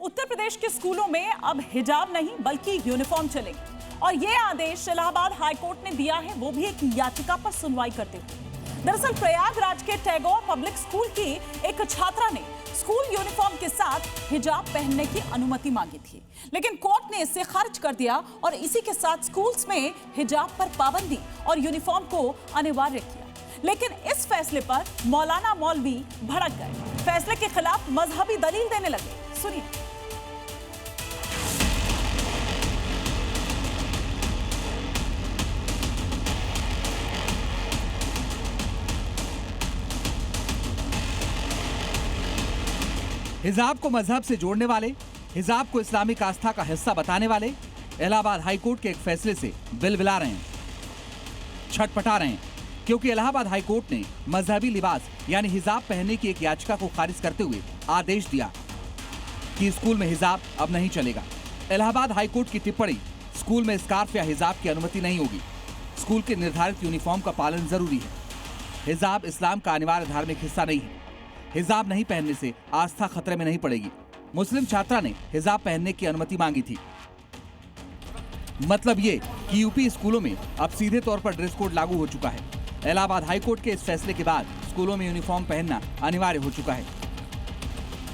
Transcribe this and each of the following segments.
उत्तर प्रदेश के स्कूलों में अब हिजाब नहीं बल्कि यूनिफॉर्म चलेगी और ये आदेश इलाहाबाद हाईकोर्ट ने दिया है, वो भी एक याचिका पर सुनवाई करते हुए। दरअसल प्रयागराज के टैगोर पब्लिक स्कूल की एक छात्रा ने स्कूल यूनिफॉर्म के साथ हिजाब पहनने की अनुमति मांगी थी, लेकिन कोर्ट ने इसे खारिज कर दिया और इसी के साथ स्कूल्स में हिजाब पर पाबंदी और यूनिफॉर्म को अनिवार्य किया। लेकिन इस फैसले पर मौलाना मौलवी भड़क गए, फैसले के खिलाफ मजहबी दलील देने लगे। सुनिए। हिजाब को मजहब से जोड़ने वाले, हिजाब को इस्लामिक आस्था का हिस्सा बताने वाले इलाहाबाद हाईकोर्ट के एक फैसले से बिलबिला रहे हैं, छटपटा रहे हैं, क्योंकि इलाहाबाद हाईकोर्ट ने मजहबी लिबास यानी हिजाब पहनने की एक याचिका को खारिज करते हुए आदेश दिया कि स्कूल में हिजाब अब नहीं चलेगा। इलाहाबाद हाईकोर्ट की टिप्पणी, स्कूल में स्कार्फ या हिजाब की अनुमति नहीं होगी। स्कूल के निर्धारित यूनिफॉर्म का पालन जरूरी है। हिजाब इस्लाम का अनिवार्य धार्मिक हिस्सा नहीं है। हिजाब नहीं पहनने से आस्था खतरे में नहीं पड़ेगी। मुस्लिम छात्रा ने हिजाब पहनने की अनुमति मांगी थी। मतलब ये कि यूपी स्कूलों में अब सीधे तौर पर ड्रेस कोड लागू हो चुका है। इलाहाबाद हाईकोर्ट के इस फैसले के बाद स्कूलों में यूनिफॉर्म पहनना अनिवार्य हो चुका है,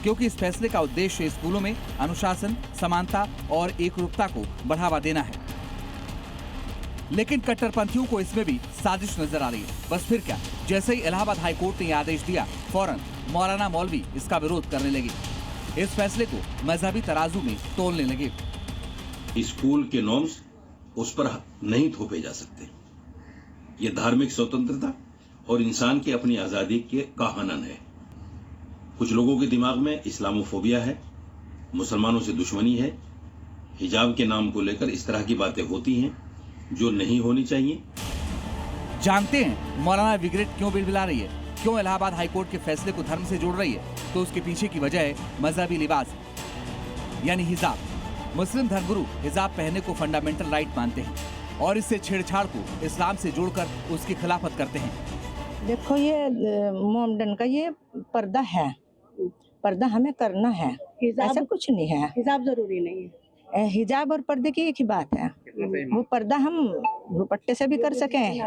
क्योंकि इस फैसले का उद्देश्य स्कूलों में अनुशासन, समानता और एकरूपता को बढ़ावा देना है। लेकिन कट्टरपंथियों को इसमें भी साजिश नजर आ रही है। बस फिर क्या, जैसे ही इलाहाबाद हाईकोर्ट ने यह आदेश दिया, फौरन मौलाना मौलवी इसका विरोध करने लगे। इस फैसले को मजहबी तराजू में तोलने लगे। स्कूल के नॉर्म्स उस पर नहीं थोपे जा सकते। ये धार्मिक स्वतंत्रता और इंसान की अपनी आजादी का हनन है। कुछ लोगों के दिमाग में इस्लामोफोबिया है, मुसलमानों से दुश्मनी है। हिजाब के नाम को लेकर इस तरह की बातें होती हैं जो नहीं होनी चाहिए। जानते हैं मौलाना विग्रेट क्यों बिलबिला रही है, क्यों इलाहाबाद हाईकोर्ट के फैसले को धर्म से जोड़ रही है? तो उसके पीछे की वजह है मजहबी लिबास यानी हिजाब। मुस्लिम धर्मगुरु हिजाब पहनने को फंडामेंटल राइट मानते हैं और इससे छेड़छाड़ को इस्लाम से जोड़कर उसकी खिलाफत करते हैं। देखो, ये मोमडन का ये पर्दा है, पर्दा हमें करना है, ऐसा कुछ नहीं है। हिजाब जरूरी नहीं है। हिजाब और पर्दे की एक ही बात है। वो पर्दा हम दुपट्टे से भी कर सकें,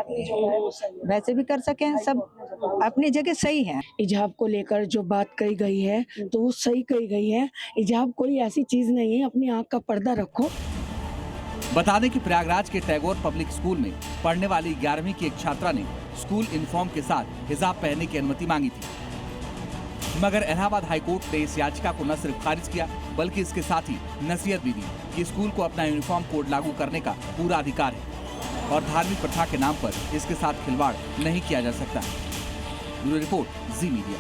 वैसे भी कर सकें, सब अपनी जगह सही है। हिजाब को लेकर जो बात कही गई है तो वो सही कही गई है। हिजाब कोई ऐसी चीज नहीं है, अपनी आंख का पर्दा रखो। बता दें कि प्रयागराज के टैगोर पब्लिक स्कूल में पढ़ने वाली 11वीं की एक छात्रा ने स्कूल यूनिफॉर्म के साथ हिजाब पहनने की अनुमति मांगी थी, मगर इलाहाबाद हाईकोर्ट ने इस याचिका को न सिर्फ खारिज किया बल्कि इसके साथ ही नसीहत भी दी कि स्कूल को अपना यूनिफॉर्म कोड लागू करने का पूरा अधिकार है और धार्मिक प्रथा के नाम पर इसके साथ खिलवाड़ नहीं किया जा सकता। ब्यूरो रिपोर्ट, जी मीडिया।